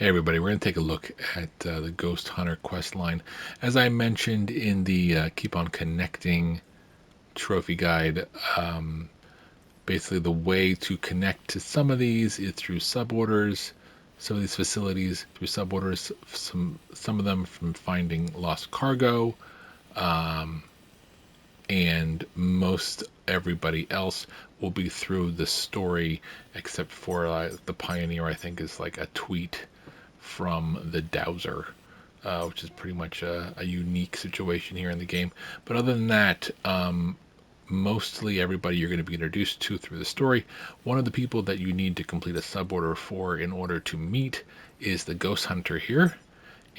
Hey everybody, we're going to take a look at the Ghost Hunter quest line. As I mentioned in the Keep on Connecting trophy guide, basically the way to connect to some of these is through suborders, some of these facilities through suborders, some of them from finding lost cargo, and most everybody else will be through the story, except for the Pioneer, I think, is like a tweet from the Dowser, which is pretty much a unique situation here in the game. But other than that, mostly everybody you're going to be introduced to through the story. One of the people that you need to complete a suborder for in order to meet is the Ghost Hunter here.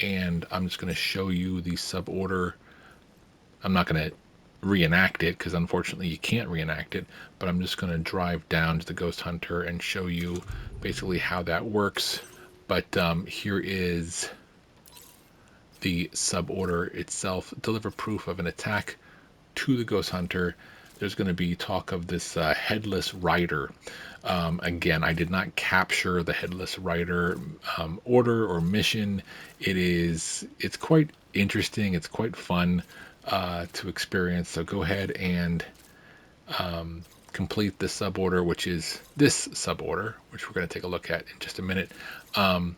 And I'm just going to show you the suborder. I'm not going to reenact it because unfortunately you can't reenact it, but I'm just going to drive down to the Ghost Hunter and show you basically how that works. But here is the suborder itself. Deliver proof of an attack to the Ghost Hunter. There's going to be talk of this Headless Rider. Again, I did not capture the Headless Rider order or mission. It's quite interesting. It's quite fun to experience. So go ahead and complete the suborder, which is this suborder, which we're going to take a look at in just a minute. And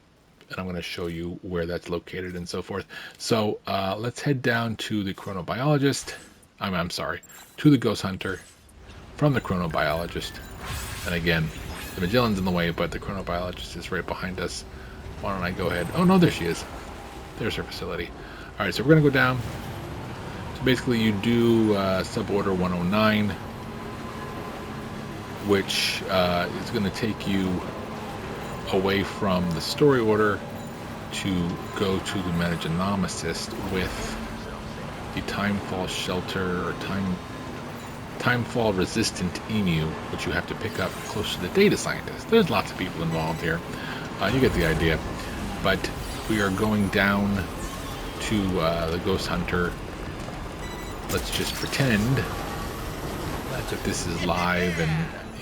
I'm going to show you where that's located and so forth. So let's head down to the chronobiologist. I'm sorry, to the Ghost Hunter from the chronobiologist. And again, the Magellan's in the way, but the chronobiologist is right behind us. Why don't I go ahead? Oh no, there she is. There's her facility. All right, so we're going to go down. So basically you do suborder 109, which is going to take you away from the story order to go to the Managing Assist with the Timefall Shelter or Timefall Resistant Emu, which you have to pick up close to the Data Scientist. There's lots of people involved here. You get the idea. But we are going down to the Ghost Hunter. Let's just pretend that this is live and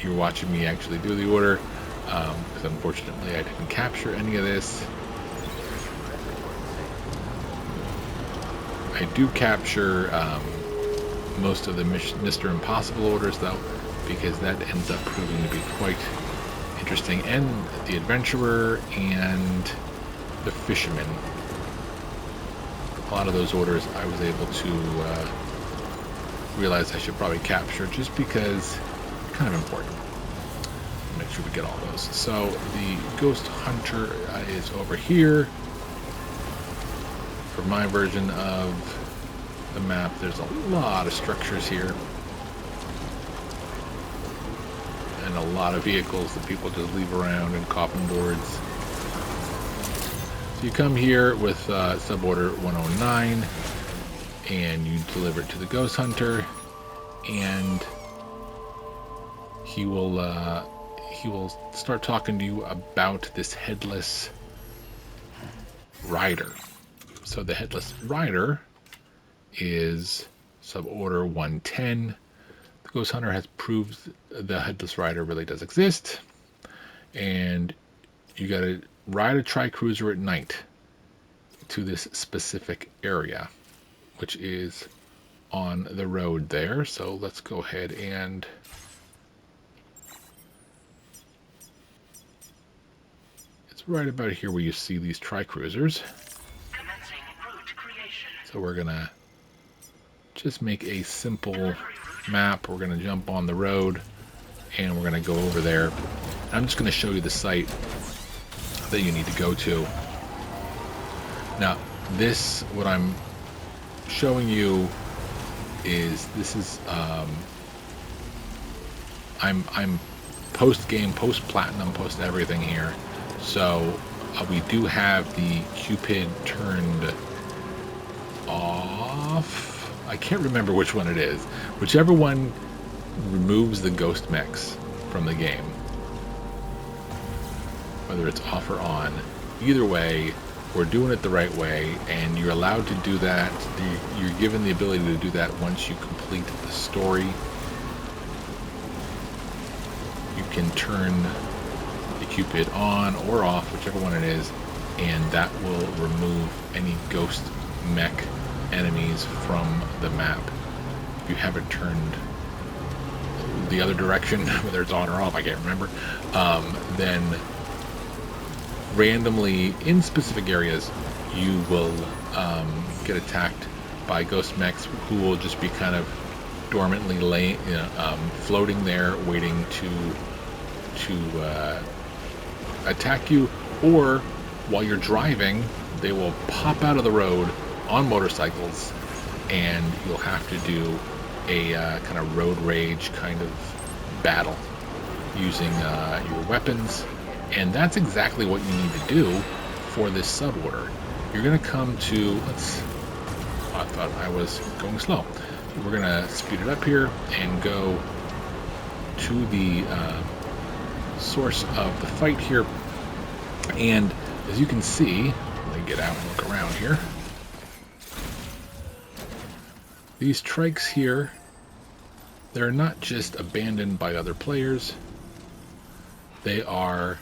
you're watching me actually do the order, because unfortunately I didn't capture any of this. I do capture most of the Mr. Impossible orders though, because that ends up proving to be quite interesting, and the Adventurer and the Fisherman. A lot of those orders I was able to realize I should probably capture just because they're kind of important. Make sure we get all those. So the Ghost Hunter is over here. For my version of the map, there's a lot of structures here and a lot of vehicles that people just leave around and coffin boards. So you come here with suborder 109 and you deliver it to the Ghost Hunter, and he will start talking to you about this Headless Rider. So the Headless Rider is suborder 110. The Ghost Hunter has proved the Headless Rider really does exist, and you got to ride a tri-cruiser at night to this specific area, which is on the road there. So let's go ahead and it's right about here where you see these tri-cruisers. So we're gonna just make a simple map. We're gonna jump on the road and we're gonna go over there. I'm just gonna show you the site that you need to go to. Now this, what I'm showing you is, this is I'm post-game, post-platinum, post-everything here. So we do have the Cupid turned off. I can't remember which one it is. Whichever one removes the ghost mechs from the game, whether it's off or on, either way, we're doing it the right way, and you're allowed to do that. You're given the ability to do that once you complete the story. You can turn the Cupid on or off, whichever one it is, and that will remove any ghost mech enemies from the map. If you have it turned the other direction, whether it's on or off, I can't remember, then randomly in specific areas you will get attacked by ghost mechs who will just be kind of dormantly floating there waiting to attack you, or while you're driving they will pop out of the road on motorcycles and you'll have to do a kind of road rage kind of battle using your weapons. And that's exactly what you need to do for this sub-order. You're going to come to, I thought I was going slow. We're going to speed it up here and go to the source of the fight here. And as you can see, let me get out and look around here. These trikes here, they're not just abandoned by other players. They are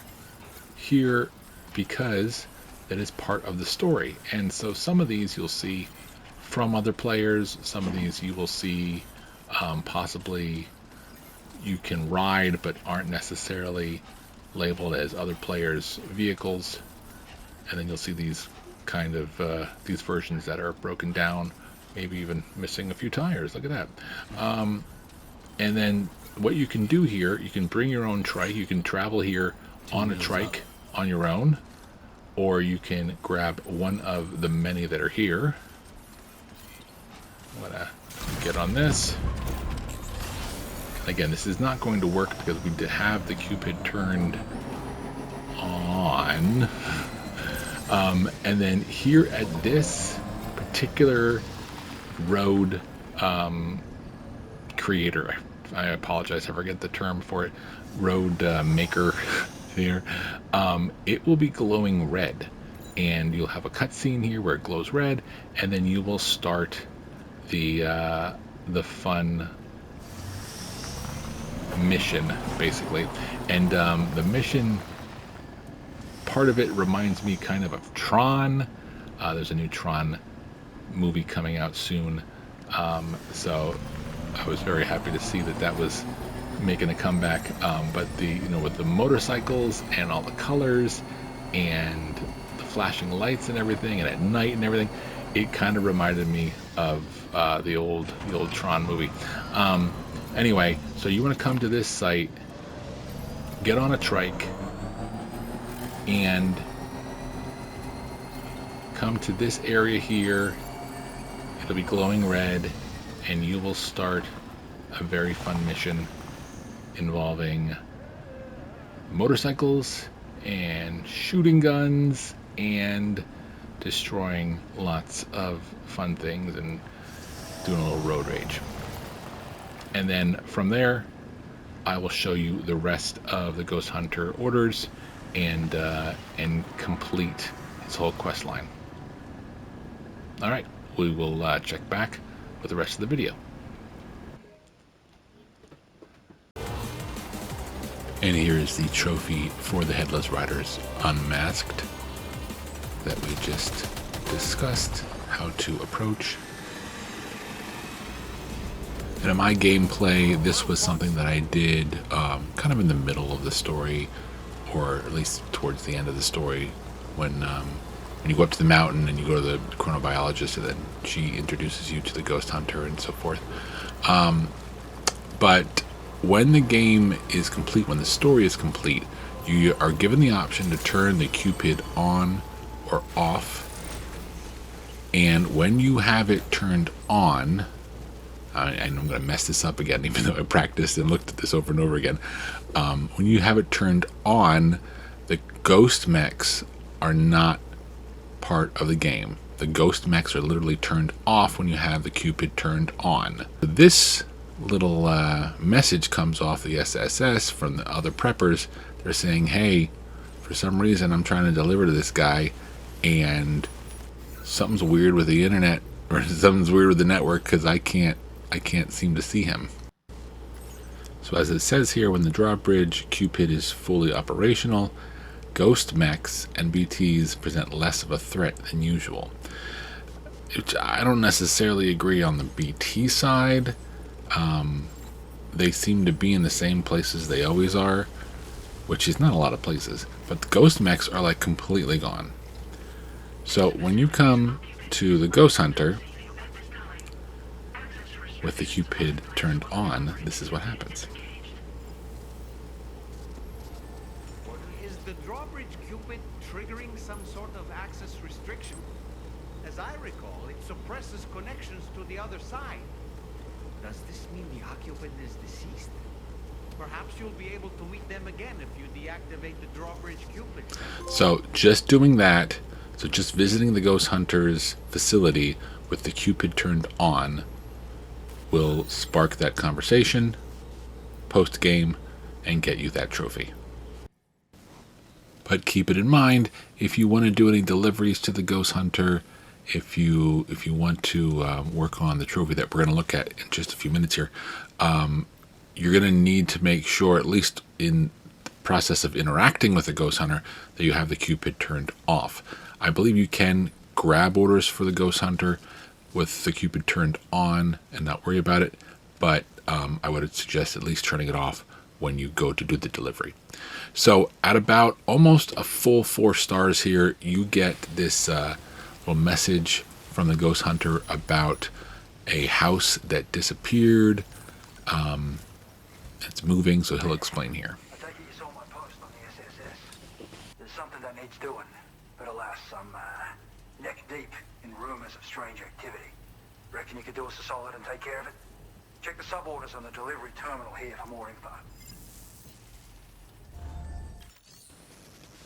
here because that is part of the story. And so some of these you'll see from other players, some of these you will see possibly you can ride but aren't necessarily labeled as other players' vehicles. And then you'll see these kind of these versions that are broken down, maybe even missing a few tires. Look at that. And then what you can do here, you can bring your own trike. You can travel here on a trike on your own, or you can grab one of the many that are here. I'm gonna get on this. Again, this is not going to work because we have the Cupid turned on. And then here at this particular road creator, I apologize, I forget the term for it, road maker here, it will be glowing red, and you'll have a cutscene here where it glows red, and then you will start the fun mission basically. And the mission part of it reminds me kind of Tron. There's a new Tron movie coming out soon, so I was very happy to see that that was making a comeback. But with the motorcycles and all the colors and the flashing lights and everything, and at night and everything, it kind of reminded me of the old Tron movie. Anyway, so you want to come to this site, get on a trike, and come to this area here. It'll be glowing red, and you will start a very fun mission involving motorcycles and shooting guns and destroying lots of fun things and doing a little road rage. And then from there I will show you the rest of the Ghost Hunter orders and complete his whole quest line. Alright, we will check back with the rest of the video. And here is the trophy for the Headless Riders Unmasked that we just discussed how to approach. And in my gameplay, this was something that I did kind of in the middle of the story, or at least towards the end of the story, when you go up to the mountain and you go to the chronobiologist, and then she introduces you to the Ghost Hunter and so forth. But when the game is complete, when the story is complete, you are given the option to turn the Cupid on or off. And when you have it turned on, and I'm going to mess this up again, even though I practiced and looked at this over and over again. When you have it turned on, the ghost mechs are not part of the game. The ghost mechs are literally turned off when you have the Cupid turned on. This little message comes off the SSS from the other preppers. They're saying, hey, for some reason I'm trying to deliver to this guy, and something's weird with the internet, or something's weird with the network, because I can't seem to see him. So as it says here, when the drawbridge Cupid is fully operational, Ghost mechs and BTs present less of a threat than usual. Which I don't necessarily agree on the BT side. They seem to be in the same places they always are, which is not a lot of places. But the ghost mechs are like completely gone. So when you come to the ghost hunter with the Cupid turned on, this is what happens. Is the drawbridge Cupid triggering some sort of access restriction? As I recall, it suppresses connections to the other side. Does this mean the occupant is deceased? Perhaps you'll be able to meet them again if you deactivate the drawbridge Cupid. So just doing that, so just visiting the ghost hunter's facility with the Cupid turned on will spark that conversation post game and get you that trophy. But keep it in mind, if you want to do any deliveries to the ghost hunter, if you want to work on the trophy that we're going to look at in just a few minutes here, you're going to need to make sure, at least in the process of interacting with the ghost hunter, that you have the Cupid turned off. I believe you can grab orders for the ghost hunter with the Cupid turned on and not worry about it, but I would suggest at least turning it off when you go to do the delivery. So at about almost a full 4 stars here, you get this little message from the ghost hunter about a house that disappeared. It's moving, so he'll explain here. I take it you saw my post on the SSS. There's something that needs doing, but alas, I'm neck deep in rumors of strange activity. Reckon you could do us a solid and take care of it? Check the sub-orders on the delivery terminal here for more info.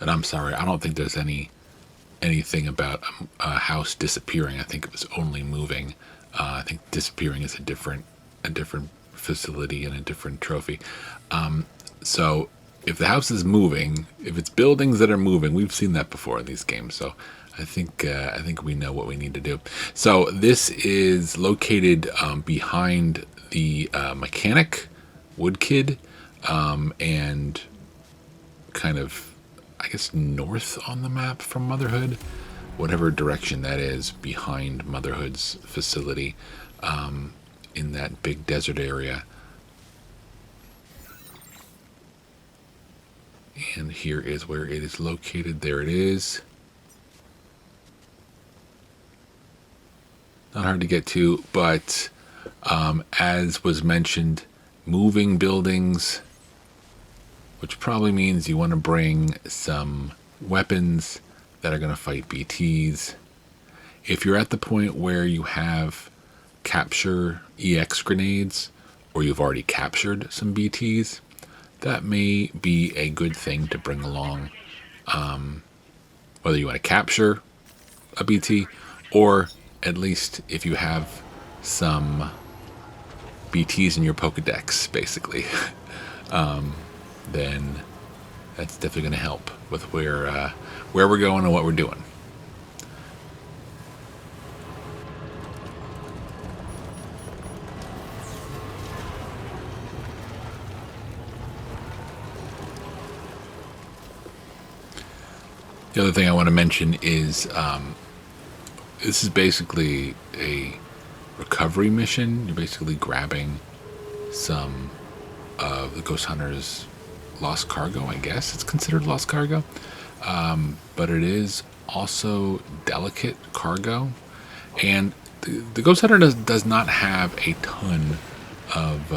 And I'm sorry, I don't think there's anything about a house disappearing. I think it was only moving. I think disappearing is a different facility and a different trophy. So if the house is moving, if it's buildings that are moving, we've seen that before in these games. So I think we know what we need to do. So this is located behind the mechanic Woodkid, and kind of, I guess, north on the map from Motherhood, whatever direction that is, behind Motherhood's facility, in that big desert area. And here is where it is located. There it is. Not hard to get to, but as was mentioned, moving buildings, which probably means you want to bring some weapons that are going to fight BTs. If you're at the point where you have capture EX grenades, or you've already captured some BTs, that may be a good thing to bring along. Whether you want to capture a BT, or at least if you have some BTs in your Pokedex, basically, then that's definitely going to help with where we're going and what we're doing. The other thing I want to mention is this is basically a recovery mission. You're basically grabbing some of the Ghost Hunter's lost cargo, I guess. It's considered lost cargo. But it is also delicate cargo. And the Ghost Hunter does not have a ton of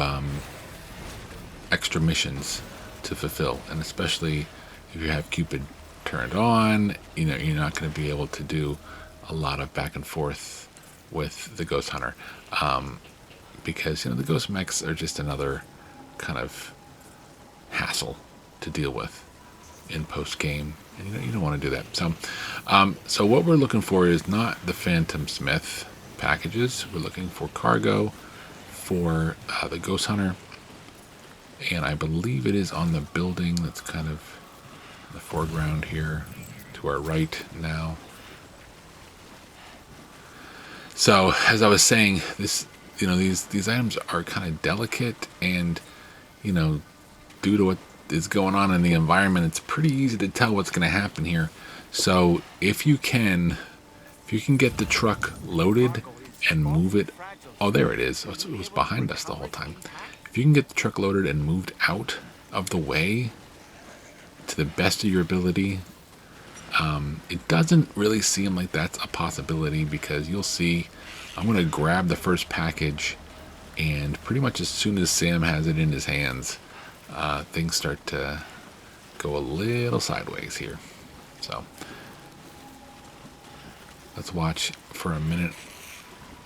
extra missions to fulfill. And especially if you have Cupid turned on, you're not going to be able to do a lot of back and forth with the Ghost Hunter, because the Ghost Mechs are just another kind of hassle to deal with in post game, and you don't want to do that. So what we're looking for is not the Phantom Smith packages. We're looking for cargo for the Ghost Hunter, and I believe it is on the building that's kind of in the foreground here to our right now. So as I was saying, these items are kind of delicate, and due to what is going on in the environment, it's pretty easy to tell what's going to happen here. So if you can get the truck loaded and move it, oh, there it is. It was behind us the whole time. If you can get the truck loaded and moved out of the way to the best of your ability, it doesn't really seem like that's a possibility, because you'll see I'm going to grab the first package, and pretty much as soon as Sam has it in his hands, things start to go a little sideways here. So let's watch for a minute,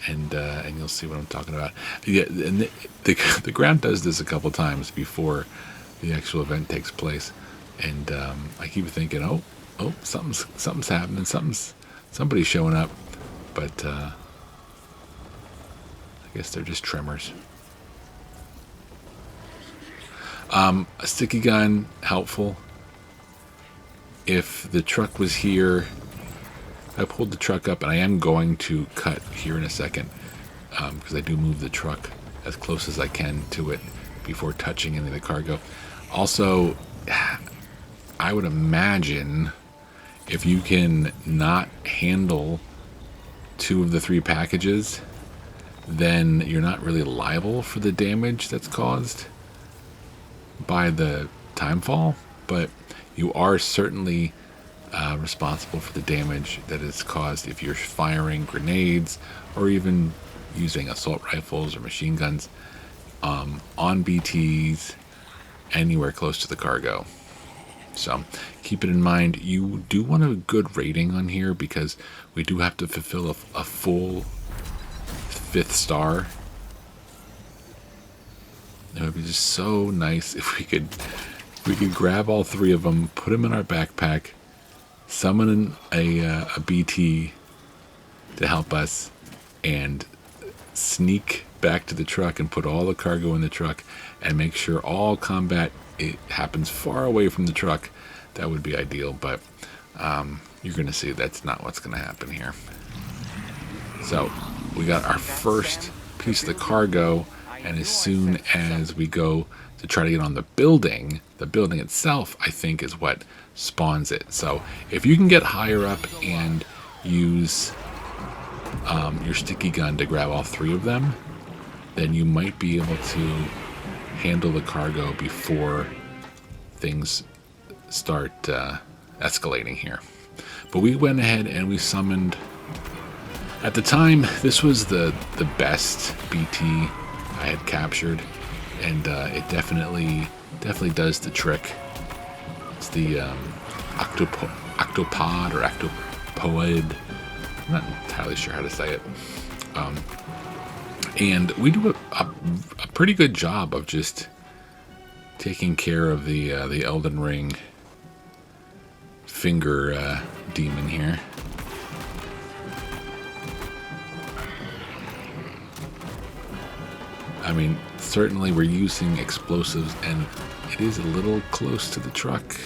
and you'll see what I'm talking about. Yeah, and the ground does this a couple times before the actual event takes place, and I keep thinking, oh, something's happening, somebody's showing up, but I guess they're just tremors. A sticky gun, helpful. If the truck was here, I pulled the truck up, and I am going to cut here in a second, because I do move the truck as close as I can to it before touching any of the cargo. Also, I would imagine if you can not handle 2 of the 3 packages, then you're not really liable for the damage that's caused by the timefall, but you are certainly responsible for the damage that is caused if you're firing grenades or even using assault rifles or machine guns on BTs anywhere close to the cargo. So keep it in mind. You do want a good rating on here, because we do have to fulfill a full 5th star. It would be just so nice if we could grab all 3 of them, put them in our backpack, summon a BT to help us, and sneak back to the truck and put all the cargo in the truck, and make sure all combat happens far away from the truck. That would be ideal, but you're going to see that's not what's going to happen here. So we got our first piece of the cargo, and as soon as we go to try to get on the building itself, I think, is what spawns it. So if you can get higher up and use your sticky gun to grab all 3 of them, then you might be able to handle the cargo before things start escalating here. But we went ahead and we summoned, at the time, this was the best BT I had captured, and it definitely does the trick. It's the octopod or octopoid. I'm not entirely sure how to say it. And we do a pretty good job of just taking care of the Elden Ring finger demon here. I mean, certainly we're using explosives, and it is a little close to the truck,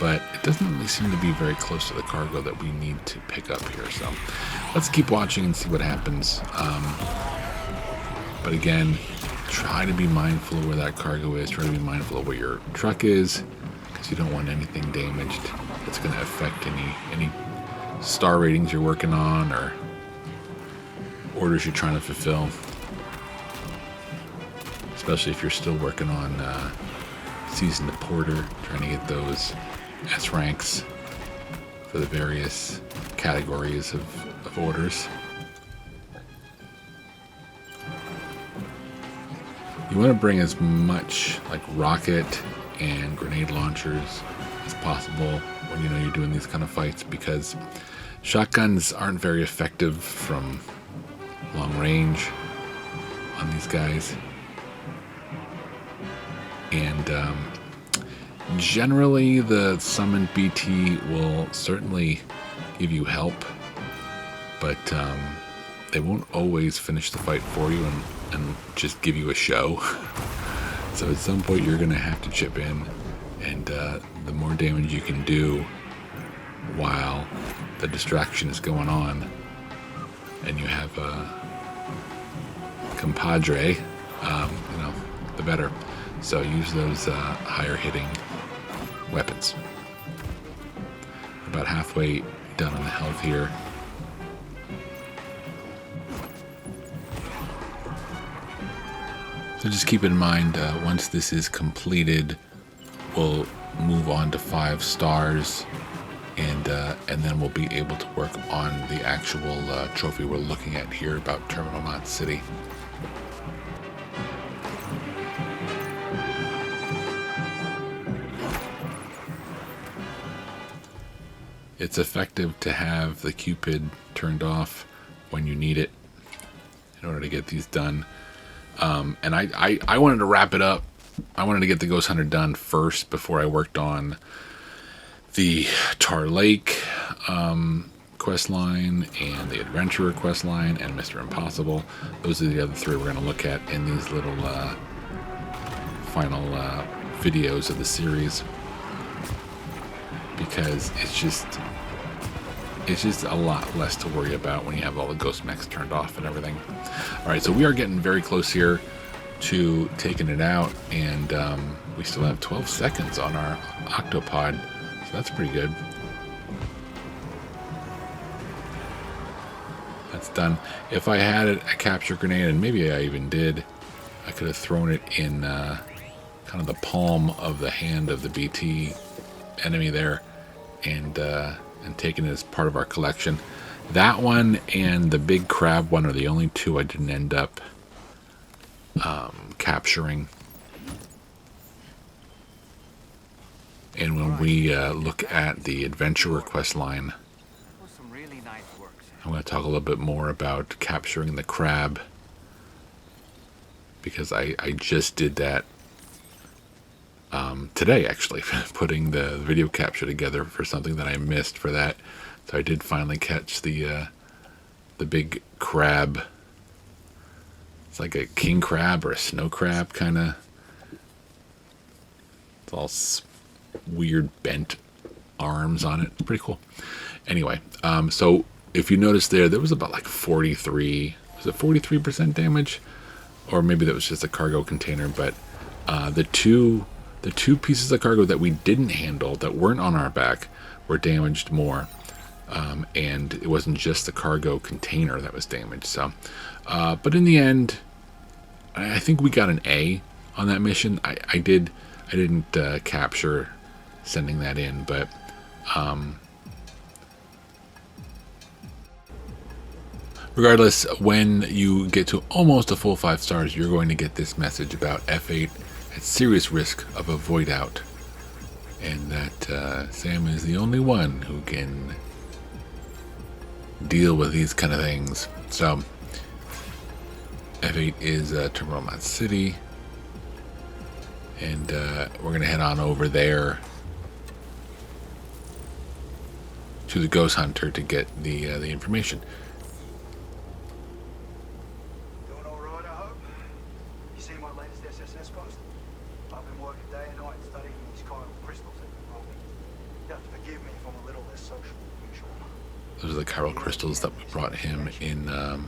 but it doesn't really seem to be very close to the cargo that we need to pick up here. So let's keep watching and see what happens. But again, try to be mindful of where that cargo is. Try to be mindful of where your truck is, because you don't want anything damaged that's going to affect any star ratings you're working on or orders you're trying to fulfill. Especially if you're still working on Seasoned Porter, trying to get those S ranks for the various categories of orders. You want to bring as much like rocket and grenade launchers as possible when you know you're doing these kind of fights, because shotguns aren't very effective from long range on these guys. And generally the summoned BT will certainly give you help, but they won't always finish the fight for you and just give you a show. So at some point you're going to have to chip in, and the more damage you can do while the distraction is going on, and you have a compadre, the better. So use those higher hitting weapons. About halfway done on the health here. So just keep in mind, once this is completed, we'll move on to 5 stars, and then we'll be able to work on the actual trophy we're looking at here about Terminal Knot City. It's effective to have the Cupid turned off when you need it in order to get these done. And I wanted to wrap it up. I wanted to get the Ghost Hunter done first before I worked on the Tar Lake quest line and the Adventurer quest line and Mr. Impossible. Those are the other 3 we're going to look at in these little final videos of the series, because it's just a lot less to worry about when you have all the ghost mechs turned off and everything. All right, so we are getting very close here to taking it out, and we still have 12 seconds on our octopod, so that's pretty good. That's done. If I had a capture grenade, and maybe I even did, I could have thrown it in kind of the palm of the hand of the BT enemy there, and taken it as part of our collection. That one and the big crab one are the only 2 I didn't end up capturing. And when we look at the Adventurer quest line, I'm going to talk a little bit more about capturing the crab, because I just did that today, actually, putting the video capture together for something that I missed for that. So I did finally catch the big crab. It's like a king crab or a snow crab, kind of. It's all weird bent arms on it. Pretty cool. Anyway, so if you notice there was about like 43, was it 43% damage? Or maybe that was just a cargo container, but the two pieces of cargo that we didn't handle, that weren't on our back, were damaged more. And it wasn't just the cargo container that was damaged. So, but in the end, I think we got an A on that mission. I didn't capture sending that in, but regardless, when you get to almost a full 5 stars, you're going to get this message about F8 at serious risk of a void out, and that Sam is the only one who can deal with these kind of things. So F8 is Terminal Knot City, and we're gonna head on over there to the Ghost Hunter to get the information. Doing all right, I hope. You seen my latest SSS post? I've been working day and night studying these chiral crystals that you brought me. You have to forgive me if I'm a little less social than usual. Those are the chiral crystals that we brought him in that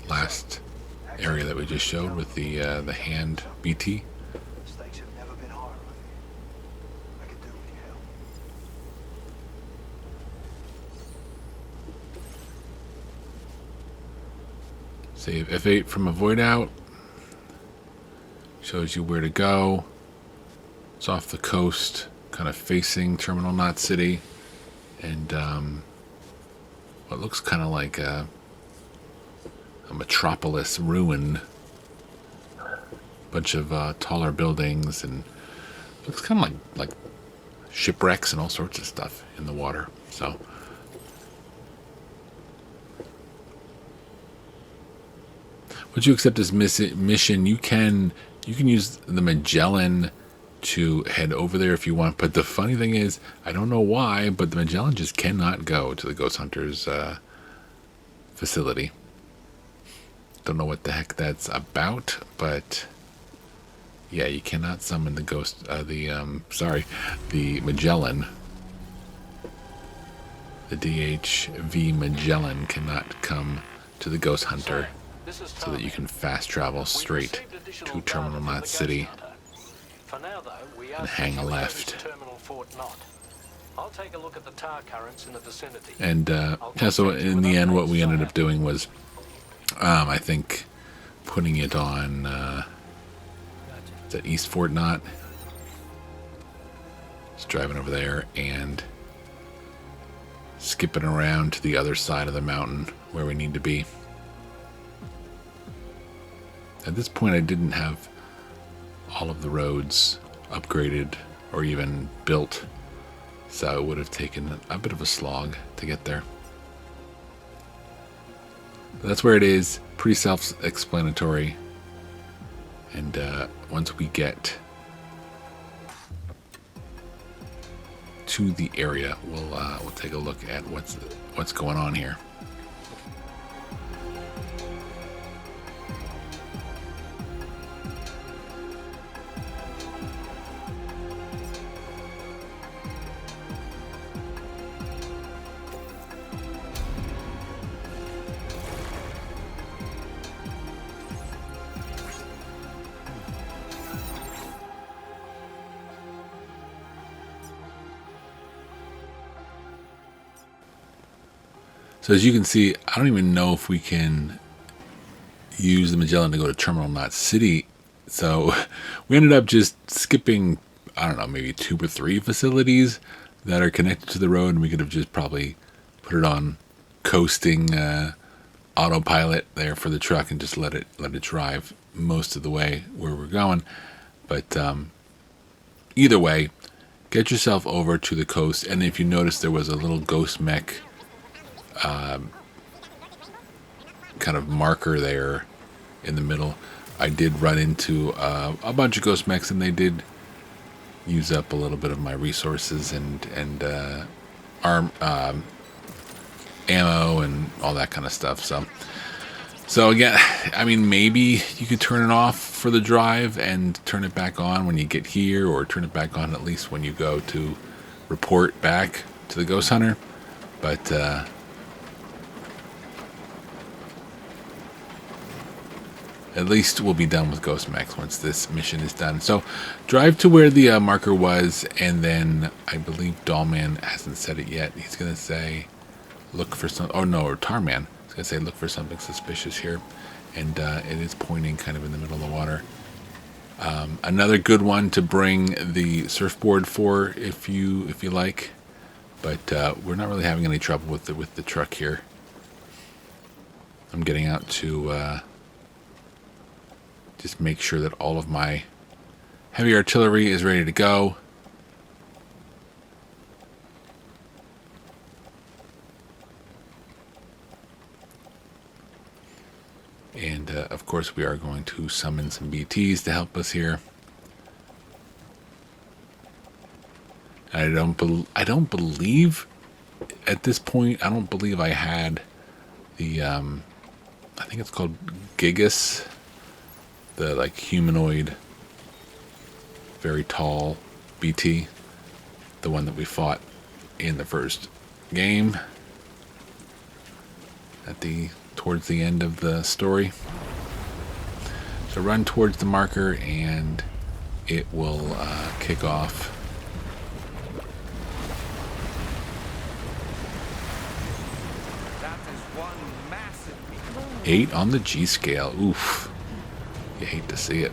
last area that we just showed with the hand BT. The stakes have never been higher, I could do with your help. Save F8 from a void out. Shows you where to go. It's off the coast, kind of facing Terminal Knot City, and what looks kind of like a metropolis ruin. Bunch of taller buildings, and looks kind of like shipwrecks and all sorts of stuff in the water. So once you accept this mission, you can use the Magellan to head over there if you want. But the funny thing is, I don't know why, but the Magellan just cannot go to the Ghost Hunters facility. Don't know what the heck that's about, but yeah, you cannot summon the the Magellan. The DHV Magellan cannot come to the Ghost Hunter so that you can fast travel straight to Terminal Knot City and hang a left. I'll take a look at the tar currents in the vicinity. And yeah, so in the end, what we ended up doing was, I think, putting it on is that East Fort Knot. Just driving over there and skipping around to the other side of the mountain where we need to be. At this point, I didn't have all of the roads upgraded or even built, so it would have taken a bit of a slog to get there. But that's where it is. Pretty self-explanatory. And once we get to the area, we'll take a look at what's going on here. So as you can see, I don't even know if we can use the Magellan to go to Terminal Knot City. So we ended up just skipping, I don't know, maybe 2 or 3 facilities that are connected to the road, and we could have just probably put it on coasting autopilot there for the truck and just let it drive most of the way where we're going. But either way, get yourself over to the coast, and if you notice, there was a little ghost mech kind of marker there in the middle. I did run into a bunch of ghost mechs, and they did use up a little bit of my resources and arm ammo and all that kind of stuff. So again, I mean, maybe you could turn it off for the drive and turn it back on when you get here, or turn it back on at least when you go to report back to the ghost hunter. But at least we'll be done with Ghost Mechs once this mission is done. So drive to where the marker was, and then I believe Dollman hasn't said it yet. He's going to say, look for some... Oh, no, or Tarman. He's going to say, look for something suspicious here. And it is pointing kind of in the middle of the water. Another good one to bring the surfboard for if you like. But we're not really having any trouble with the truck here. I'm getting out to... just make sure that all of my heavy artillery is ready to go. And of course we are going to summon some BTs to help us here. I don't believe at this point, I don't believe I had the I think it's called Gigas. The like humanoid, very tall BT, the one that we fought in the first game at towards the end of the story. So run towards the marker and it will kick off. That is one massive 8 on the G scale. Oof. You hate to see it.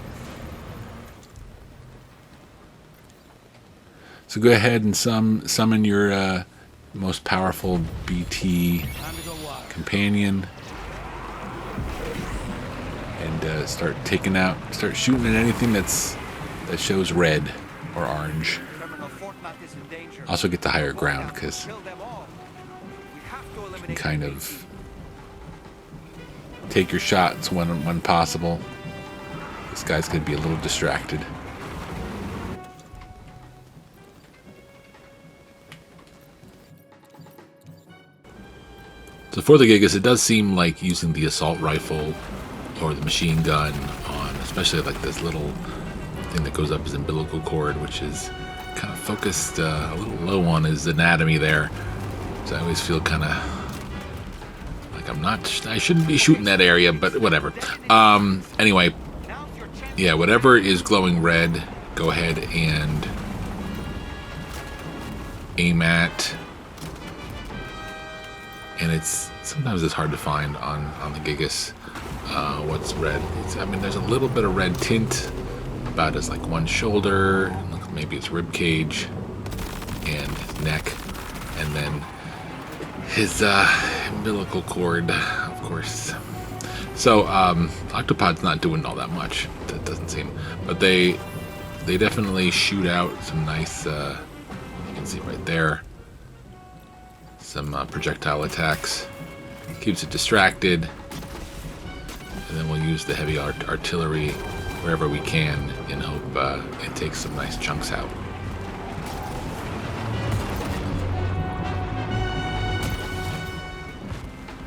So go ahead and summon your most powerful BT companion, and start shooting at anything that shows red or orange. Also get to higher ground because you can kind of take your shots when possible. This guy's going to be a little distracted. So for the Gigas, it does seem like using the assault rifle or the machine gun on, especially like this little thing that goes up his umbilical cord, which is kind of focused a little low on his anatomy there. So I always feel kind of Like, I shouldn't be shooting that area, but whatever. Anyway, yeah, whatever is glowing red, go ahead and aim at. And sometimes it's hard to find on the Gigas what's red. I mean, there's a little bit of red tint, about as like one shoulder, maybe his rib cage, and his neck, and then his umbilical cord, of course. So Octopod's not doing all that much. That doesn't seem, but they definitely shoot out some nice. You can see right there some projectile attacks. Keeps it distracted, and then we'll use the heavy artillery wherever we can in hope it takes some nice chunks out.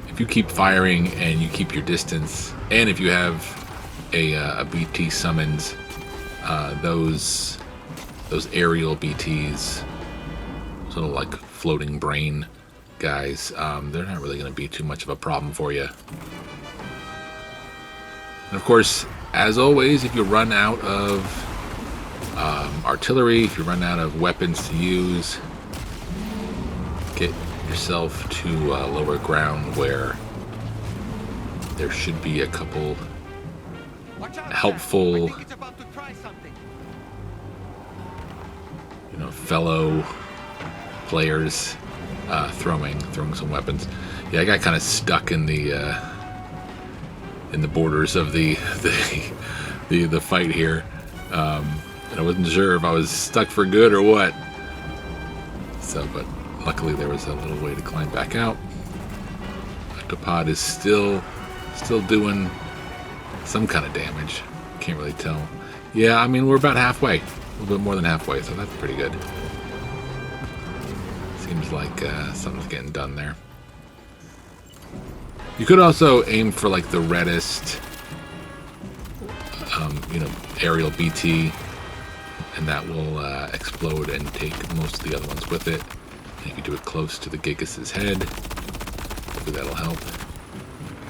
If you keep firing and you keep your distance, and if you have a BT summons, those aerial BTs, sort of like floating brain guys, they're not really going to be too much of a problem for you. And of course, as always, if you run out of artillery, if you run out of weapons to use, get yourself to lower ground where there should be a couple helpful, fellow players throwing some weapons. Yeah, I got kind of stuck in the borders of the fight here, and I wasn't sure if I was stuck for good or what. So, but luckily there was a little way to climb back out. Octopod is still doing some kind of damage. Can't really tell. Yeah, I mean, we're about halfway, a little bit more than halfway, so that's pretty good. Seems like something's getting done there. You could also aim for like the reddest, aerial BT, and that will explode and take most of the other ones with it. And if you do it close to the Gigas' head, hopefully that'll help.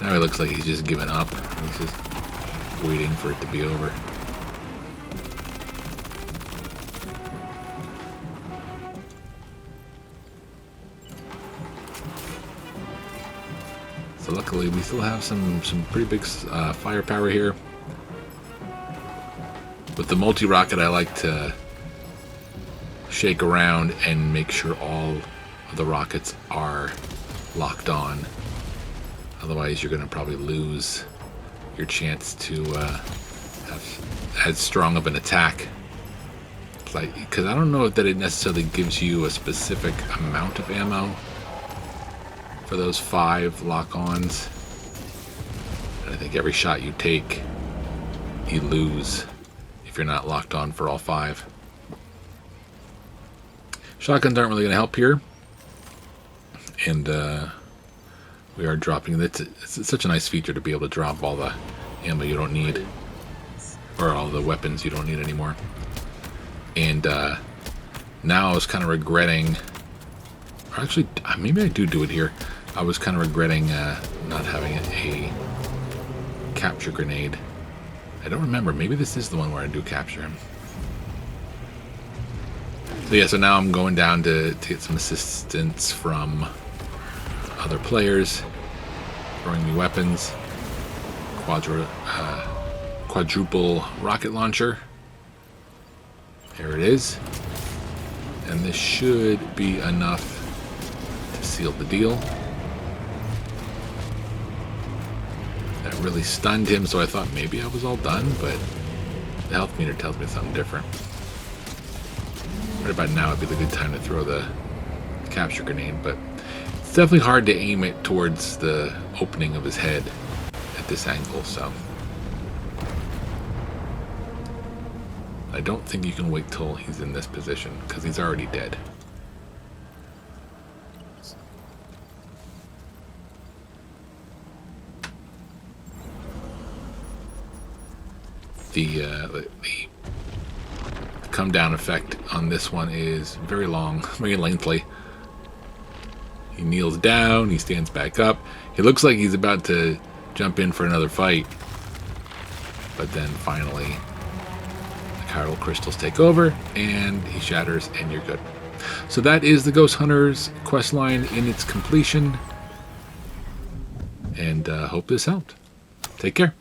Now he looks like he's just giving up. He's just waiting for it to be over. So luckily we still have some pretty big firepower here. With the multi-rocket, I like to shake around and make sure all of the rockets are locked on. Otherwise, you're going to probably lose your chance to have as strong of an attack. Because I don't know that it necessarily gives you a specific amount of ammo for those 5 lock-ons. And I think every shot you take, you lose if you're not locked on for all 5. Shotguns aren't really going to help here. And we are dropping it. It's such a nice feature to be able to drop all the ammo you don't need, or all the weapons you don't need anymore. And now I was kind of regretting, or actually maybe I do it here. I was kind of regretting not having a capture grenade. I don't remember. Maybe this is the one where I do capture him. So yeah, so now I'm going down to get some assistance from other players, throwing me weapons. Quadruple rocket launcher. There it is. And this should be enough to seal the deal. That really stunned him, so I thought maybe I was all done, but the health meter tells me something different. Right about now would be the good time to throw the capture grenade, but it's definitely hard to aim it towards the opening of his head at this angle, so I don't think you can wait till he's in this position, because he's already dead. The come down effect on this one is very long, very lengthy. He kneels down. He stands back up. He looks like he's about to jump in for another fight. But then finally, the chiral crystals take over, and he shatters, and you're good. So that is the Ghost Hunters questline in its completion. And hope this helped. Take care.